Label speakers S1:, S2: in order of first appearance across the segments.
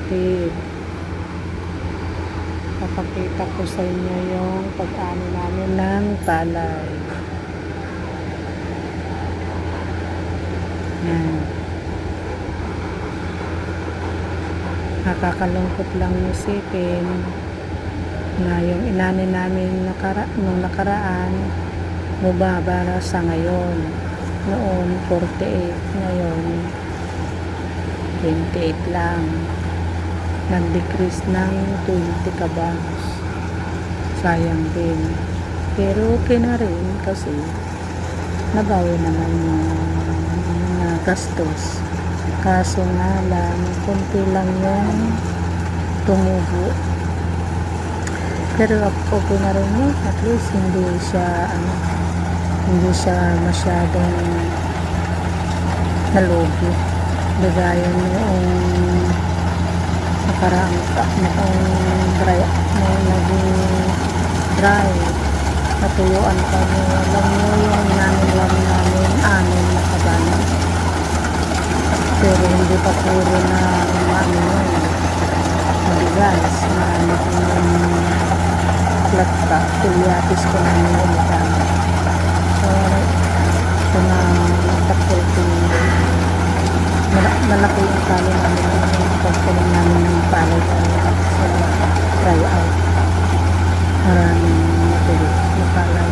S1: kapatid. Papakita ko sa inyo yung pag-ano namin ng palay. Yan. Nakakalungkot lang isipin na yung inanin namin nung nakaraan bumaba sa ngayon. Noon 48, ngayon 28 lang. Nag-decrease ng 20 kabagos. Sayang din. Pero okay na rin kasi nabawi naman yung mga gastos. Kaso nga lang, kunti lang yung tumubo. Pero okay na rin yun. At least hindi siya masyadong nalugi. Ligaya noong nakaraang naging dry. Natuyuan kami. Alam nyo yung namin amin na kabana. Pero hindi pa puro na umami yun. Mabigas na naging flat pa. Tuliatis ko na yung ulitan. So, ito na nagtakulting malaki yung talo namin yung pagkulang namin ng palay sa try out. Maraming natuloy na palay.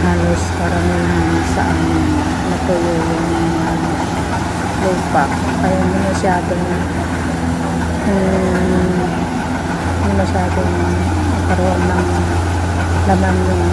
S1: Halos karamihan sa amin natuyo yung lupa. Kaya hindi masyadong karoon ng laman yung